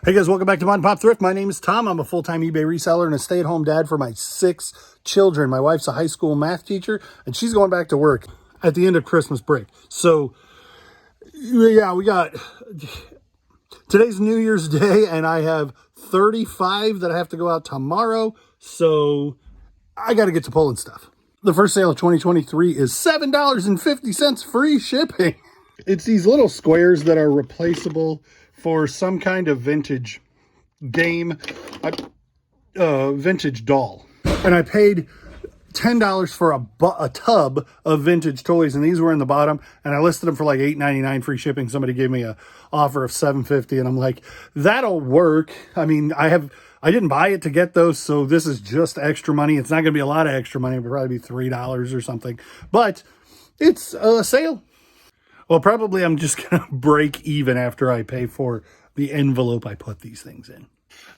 Hey guys, welcome back to Mod Pop Thrift. My name is Tom. I'm a full-time eBay reseller and a stay-at-home dad for my 6 children. My wife's a high school math teacher, and she's going back to work at the end of Christmas break. So, yeah, we got... Today's New Year's Day, and I have 35 that I have to go out tomorrow, so I got to get to pulling stuff. The first sale of 2023 is $7.50 free shipping. It's these little squares that are replaceable for some kind of vintage game, vintage doll. And I paid $10 for a tub of vintage toys, and these were in the bottom, and I listed them for like $8.99 free shipping. Somebody gave me an offer of $7.50, and I'm like, that'll work. I mean, I didn't buy it to get those, so this is just extra money. It's not going to be a lot of extra money. It'll probably be $3 or something, but it's a sale. Well, probably I'm just going to break even after I pay for the envelope I put these things in.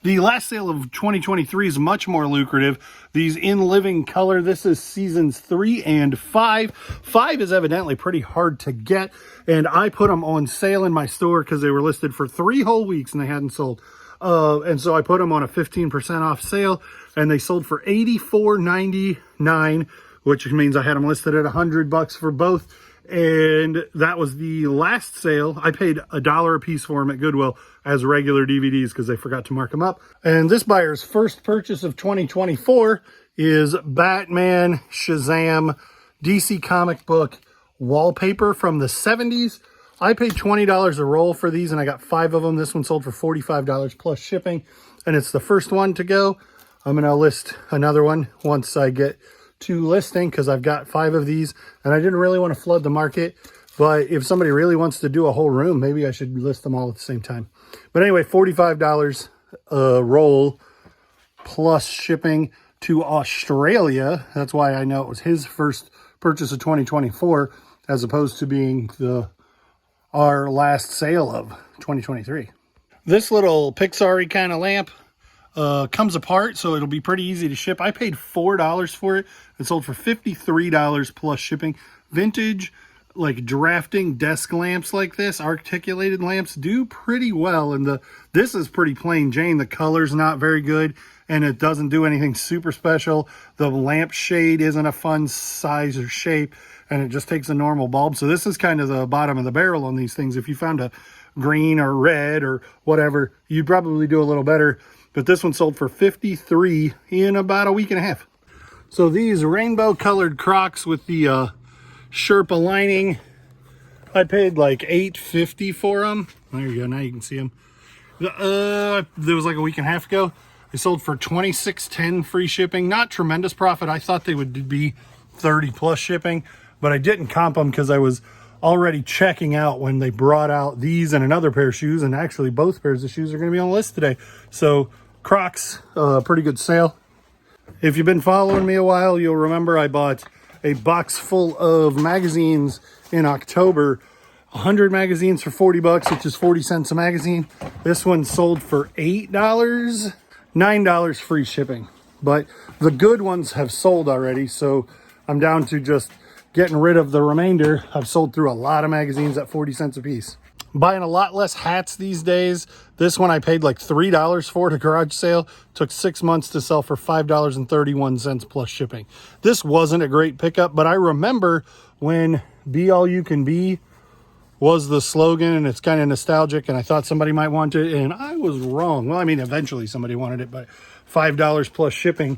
The last sale of 2023 is much more lucrative. These in living color, this is seasons 3 and 5. 5 is evidently pretty hard to get, and I put them on sale in my store because they were listed for 3 whole weeks and they hadn't sold. And so I put them on a 15% off sale, and they sold for $84.99, which means I had them listed at $100 for both. And that was the last sale. I paid $1 a piece for them at Goodwill as regular DVDs because they forgot to mark them up. And this buyer's first purchase of 2024 is Batman, Shazam, DC comic book wallpaper from the 70s. I paid $20 a roll for these, and I got 5 of them. This one sold for $45 plus shipping, and it's the first one to go. I'm going to list another one once I get to listing because I've got 5 of these, and I didn't really want to flood the market, but if somebody really wants to do a whole room, maybe I should list them all at the same time. But anyway, $45 a roll plus shipping to Australia. That's why I know it was his first purchase of 2024 as opposed to being our last sale of 2023. This little Pixar-y kind of lamp comes apart, so it'll be pretty easy to ship. I paid $4 for it. It sold for $53 plus shipping. Vintage, like drafting desk lamps like this, articulated lamps, do pretty well. And this is pretty plain Jane. The color's not very good, and it doesn't do anything super special. The lamp shade isn't a fun size or shape, and it just takes a normal bulb. So this is kind of the bottom of the barrel on these things. If you found a green or red or whatever, you'd probably do a little better. But this one sold for $53 in about a week and a half. So these rainbow colored Crocs with the Sherpa lining, I paid like $8.50 for them. There you go, now you can see them. There was like a week and a half ago. They sold for $26.10 free shipping. Not tremendous profit. I thought they would be 30 plus shipping, but I didn't comp them because I was already checking out when they brought out these and another pair of shoes, and actually both pairs of shoes are going to be on the list today. So Crocs, pretty good sale. If you've been following me a while, you'll remember I bought a box full of magazines in October. 100 magazines for $40, which is 40 cents a magazine. This one sold for $8, $9 free shipping. But the good ones have sold already, so I'm down to just getting rid of the remainder. I've sold through a lot of magazines at 40 cents a piece. Buying a lot less hats these days. This one I paid like $3 for at a garage sale. Took 6 months to sell for $5.31 plus shipping. This wasn't a great pickup, but I remember when Be All You Can Be was the slogan, and it's kind of nostalgic, and I thought somebody might want it, and I was wrong. Well, I mean, eventually somebody wanted it, but $5 plus shipping,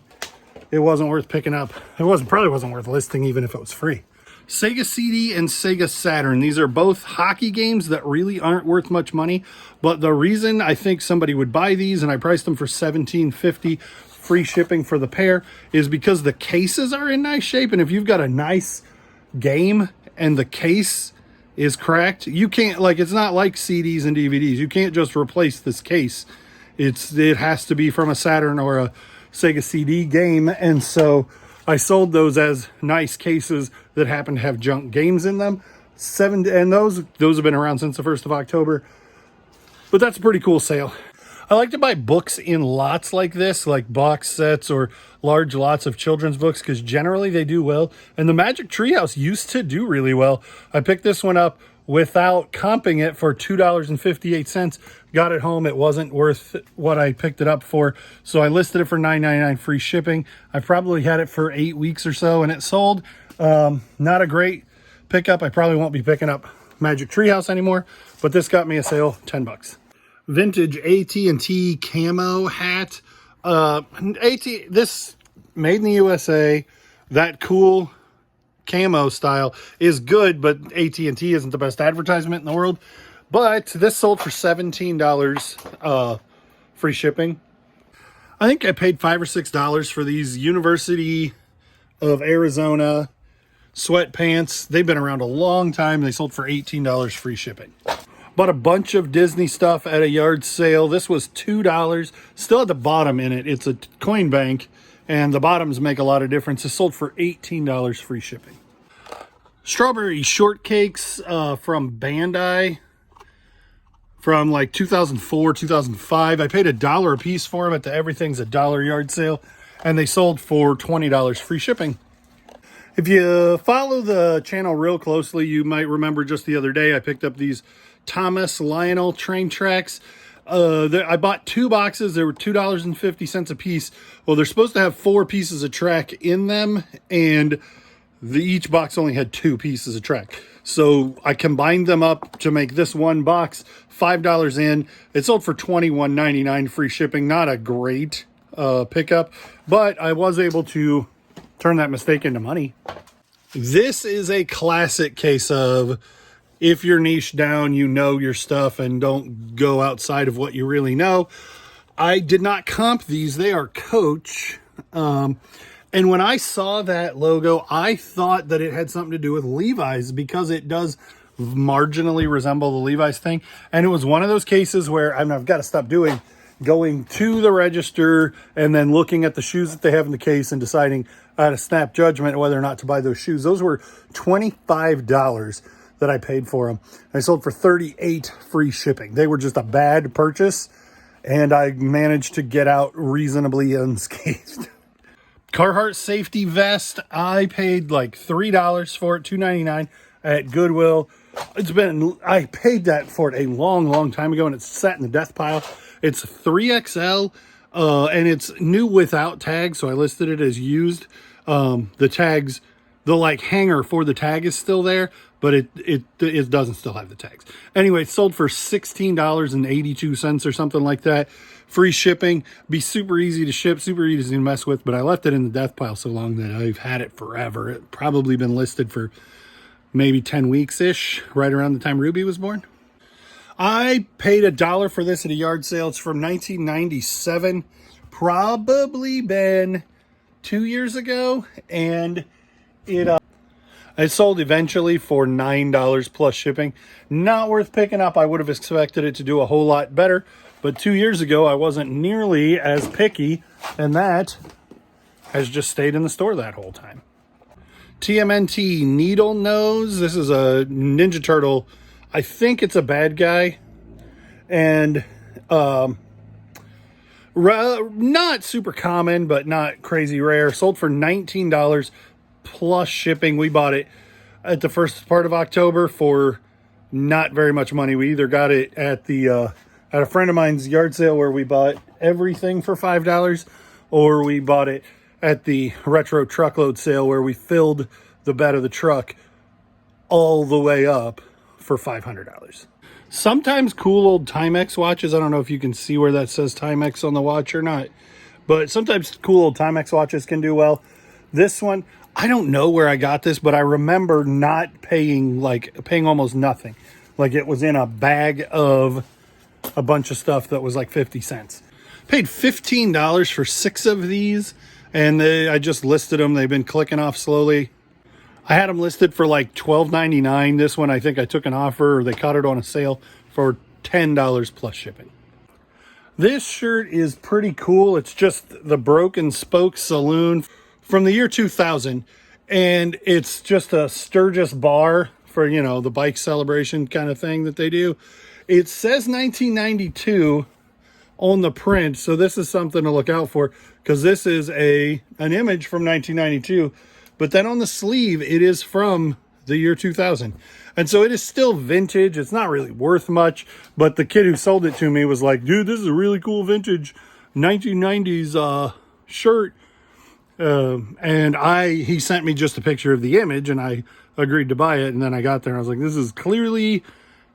it wasn't worth picking up. Probably wasn't worth listing even if it was free. Sega CD and Sega Saturn. These are both hockey games that really aren't worth much money, but the reason I think somebody would buy these, and I priced them for $17.50 free shipping for the pair, is because the cases are in nice shape, and if you've got a nice game and the case is cracked, you can't, like, it's not like CDs and DVDs. You can't just replace this case. It has to be from a Saturn or a Sega CD game, and so I sold those as nice cases that happen to have junk games in them. And those have been around since the 1st of October. But that's a pretty cool sale. I like to buy books in lots like this, like box sets or large lots of children's books, because generally they do well. And the Magic Treehouse used to do really well. I picked this one up without comping it for $2.58. got it home. It wasn't worth what I picked it up for. So I listed it for $9.99 free shipping. I probably had it for 8 weeks or so and it sold. Not a great pickup. I probably won't be picking up Magic Treehouse anymore, but this got me a sale, 10 bucks. Vintage AT&T camo hat. This made in the USA, that cool camo style is good, but AT&T isn't the best advertisement in the world. But this sold for $17 free shipping. I think I paid $5 or $6 for these University of Arizona sweatpants. They've been around a long time. They sold for $18 free shipping. Bought a bunch of Disney stuff at a yard sale. This was $2. Still at the bottom in it. It's a coin bank, and the bottoms make a lot of difference. It sold for $18 free shipping. Strawberry shortcakes from Bandai from like 2004, 2005. I paid $1 a piece for them at the Everything's a Dollar yard sale, and they sold for $20 free shipping. If you follow the channel real closely, you might remember just the other day I picked up these Thomas Lionel train tracks. I bought 2 boxes. They were $2.50 a piece. Well, they're supposed to have 4 pieces of track in them, and each box only had 2 pieces of track. So I combined them up to make this one box, $5 in. It sold for $21.99 free shipping. Not a great pickup, but I was able to turn that mistake into money. This is a classic case of, if you're niche down, you know your stuff and don't go outside of what you really know. I did not comp these. They are Coach. And when I saw that logo, I thought that it had something to do with Levi's, because it does marginally resemble the Levi's thing. And it was one of those cases where I've got to stop going to the register and then looking at the shoes that they have in the case and deciding I had a snap judgment whether or not to buy those shoes. Those were $25 that I paid for them. I sold for $38 free shipping. They were just a bad purchase, and I managed to get out reasonably unscathed. Carhartt safety vest. I paid like $3 for it, $2.99 at Goodwill. I paid that for it a long time ago, and it's sat in the death pile. It's 3XL, and it's new without tags, so I listed it as used. The tags, the like hanger for the tag is still there, but it doesn't still have the tags. Anyway, it sold for $16.82 or something like that. Free shipping. Be super easy to ship, super easy to mess with, but I left it in the death pile so long that I've had it forever. It probably been listed for maybe 10 weeks-ish, right around the time Ruby was born. I paid $1 for this at a yard sale. It's from 1997. Probably been 2 years ago, and it sold eventually for $9 plus shipping. Not worth picking up. I would have expected it to do a whole lot better, but 2 years ago I wasn't nearly as picky, and that has just stayed in the store that whole time. TMNT Needle Nose. This is a Ninja Turtle. I think it's a bad guy, and not super common, but not crazy rare. Sold for $19 plus shipping. We bought it at the first part of October for not very much money. We either got it at a friend of mine's yard sale where we bought everything for $5, or we bought it at the retro truckload sale where we filled the bed of the truck all the way up for $500. Sometimes cool old Timex watches. I don't know if you can see where that says Timex on the watch or not, but sometimes cool old Timex watches can do well. This one, I don't know where I got this, but I remember not paying almost nothing. Like it was in a bag of a bunch of stuff that was like 50 cents. Paid $15 for 6 of these, and I just listed them. They've been clicking off slowly. I had them listed for like $12.99. This one, I think I took an offer, or they caught it on a sale for $10 plus shipping. This shirt is pretty cool. It's just the Broken Spoke Saloon from the year 2000. And it's just a Sturgis bar for, you know, the bike celebration kind of thing that they do. It says 1992 on the print. So this is something to look out for, because this is an image from 1992. But then on the sleeve, it is from the year 2000. And so it is still vintage. It's not really worth much, but the kid who sold it to me was like, dude, this is a really cool vintage 1990s shirt. And he sent me just a picture of the image, and I agreed to buy it. And then I got there and I was like, this is clearly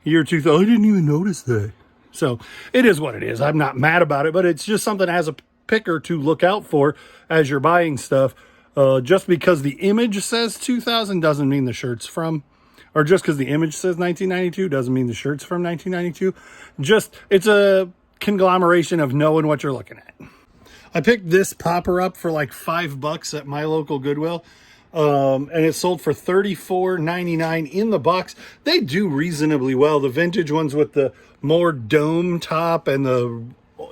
year 2000. I didn't even notice that. So it is what it is. I'm not mad about it, but it's just something as a picker to look out for as you're buying stuff. Just because the image says 2000 doesn't mean the shirt's from, or just because the image says 1992 doesn't mean the shirt's from 1992. Just, it's a conglomeration of knowing what you're looking at. I picked this popper up for like $5 at my local Goodwill. And it sold for $34.99 in the box. They do reasonably well. The vintage ones with the more dome top and the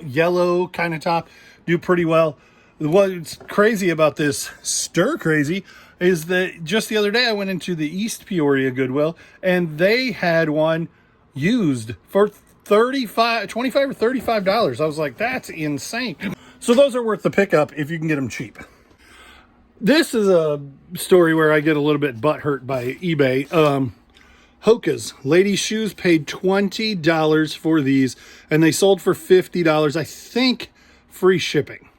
yellow kind of top do pretty well. What's crazy about this stir crazy is that just the other day I went into the East Peoria Goodwill and they had one used for $25 or $35. I was like, that's insane. So those are worth the pickup if you can get them cheap. This is a story where I get a little bit butthurt by eBay. Hoka's ladies' shoes, paid $20 for these, and they sold for $50. I think free shipping.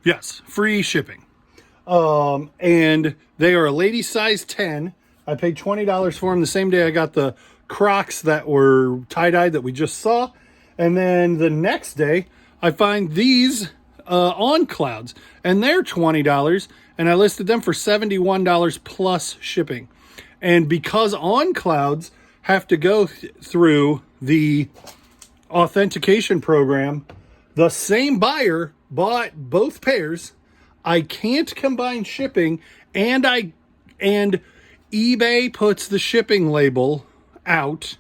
Yes, free shipping. And they are a lady size 10. I paid $20 for them the same day I got the Crocs that were tie-dyed that we just saw. And then the next day, I find these on Clouds, and they're $20. And I listed them for $71 plus shipping. And because On Clouds have to go through the authentication program, the same buyer bought both pairs. I can't combine shipping, and eBay puts the shipping label out.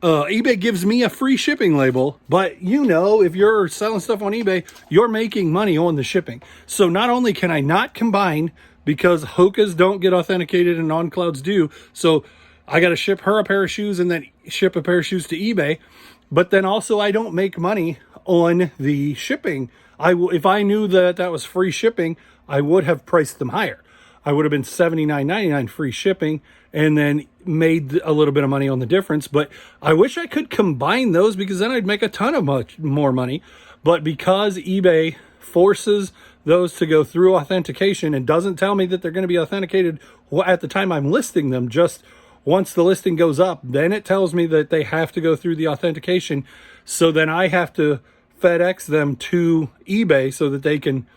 eBay gives me a free shipping label, but you know, if you're selling stuff on eBay, you're making money on the shipping. So not only can I not combine because Hoka's don't get authenticated and On Clouds do, so I got to ship her a pair of shoes and then ship a pair of shoes to eBay, but then also I don't make money on the shipping. If I knew that that was free shipping, I would have priced them higher. I would have been $79.99 free shipping and then made a little bit of money on the difference. But I wish I could combine those because then I'd make a ton of much more money. But because eBay forces those to go through authentication and doesn't tell me that they're going to be authenticated at the time I'm listing them, just once the listing goes up, then it tells me that they have to go through the authentication. So then I have to FedEx them to eBay so that they can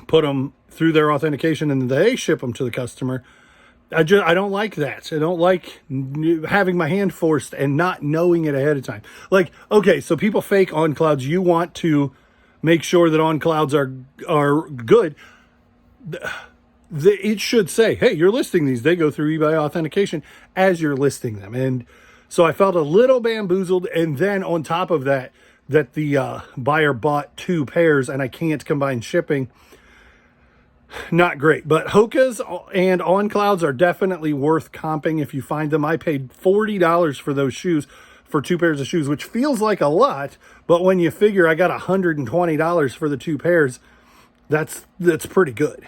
put them through their authentication and they ship them to the customer. I don't like that. I don't like having my hand forced and not knowing it ahead of time. Like, okay, so people fake On Clouds. You want to make sure that On Clouds are good. It should say, hey, you're listing these. They go through eBay authentication as you're listing them. And so I felt a little bamboozled. And then on top of that, the buyer bought two pairs and I can't combine shipping. Not great, but Hoka's and On Clouds are definitely worth comping if you find them. I paid $40 for those shoes, for two pairs of shoes, which feels like a lot, but when you figure I got $120 for the two pairs, that's pretty good.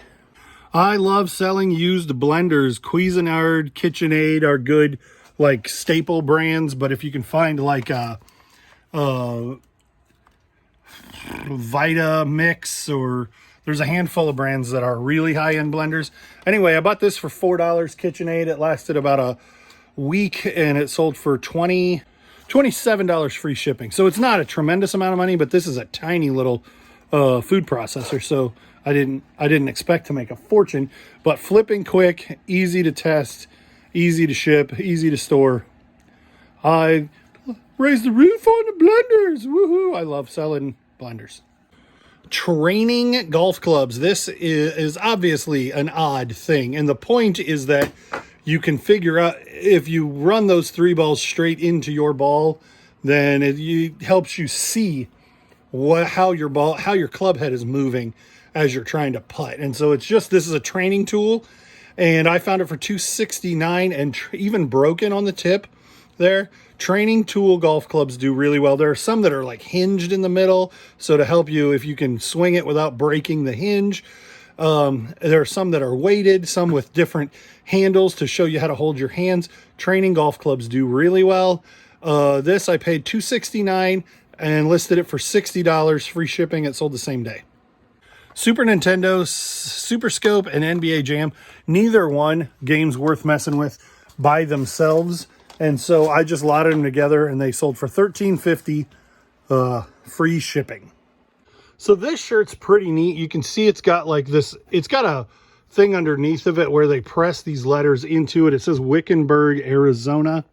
I love selling used blenders. Cuisinart, KitchenAid are good, like staple brands, but if you can find like a Vita Mix, or there's a handful of brands that are really high-end blenders. Anyway, I bought this for $4, KitchenAid. It lasted about a week, and it sold for $27 free shipping. So it's not a tremendous amount of money, but this is a tiny little food processor, so I didn't expect to make a fortune. But flipping quick, easy to test, easy to ship, easy to store. I raised the roof on the blenders. Woohoo! I love selling blenders. Training golf clubs. This is obviously an odd thing. And the point is that you can figure out if you run those three balls straight into your ball, then it helps you see how your club head is moving as you're trying to putt. And so this is a training tool. And I found it for $269 and even broken on the tip there. Training tool golf clubs do really well. There are some that are like hinged in the middle, so to help you if you can swing it without breaking the hinge. There are some that are weighted, some with different handles to show you how to hold your hands. Training golf clubs do really well. This I paid $269 and listed it for $60, free shipping. It sold the same day. Super Nintendo, Super Scope, and NBA Jam, neither one games worth messing with by themselves. And so I just lotted them together and they sold for $13.50, free shipping. So this shirt's pretty neat. You can see it's got like this, it's got a thing underneath of it where they press these letters into it. It says Wickenburg, Arizona,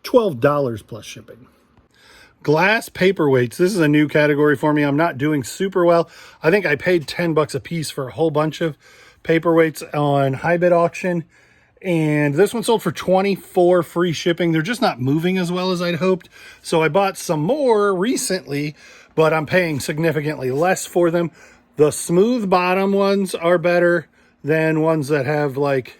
$12 plus shipping. Glass paperweights. This is a new category for me. I'm not doing super well. I think I paid 10 bucks a piece for a whole bunch of paperweights on high bid auction. And this one sold for $24, free shipping. They're just not moving as well as I'd hoped. So I bought some more recently, but I'm paying significantly less for them. The smooth bottom ones are better than ones that have like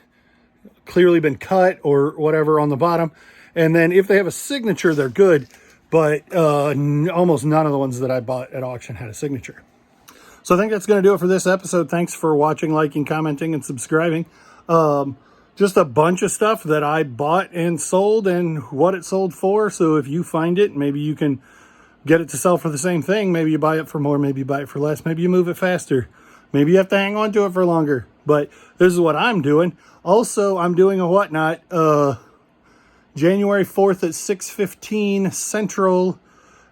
clearly been cut or whatever on the bottom. And then if they have a signature, they're good. But almost none of the ones that I bought at auction had a signature. So I think that's going to do it for this episode. Thanks for watching, liking, commenting, and subscribing. Just a bunch of stuff that I bought and sold and what it sold for. So if you find it, maybe you can get it to sell for the same thing. Maybe you buy it for more, maybe you buy it for less. Maybe you move it faster. Maybe you have to hang on to it for longer. But this is what I'm doing. Also, I'm doing a whatnot. January 4th at 6:15 Central,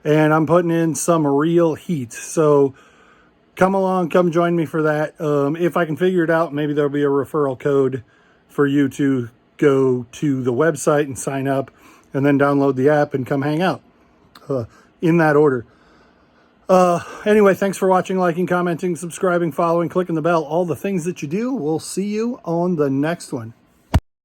and I'm putting in some real heat. So come along, come join me for that. If I can figure it out, maybe there'll be a referral code for you to go to the website and sign up and then download the app and come hang out in that order. Anyway, thanks for watching, liking, commenting, subscribing, following, clicking the bell, all the things that you do. We'll see you on the next one.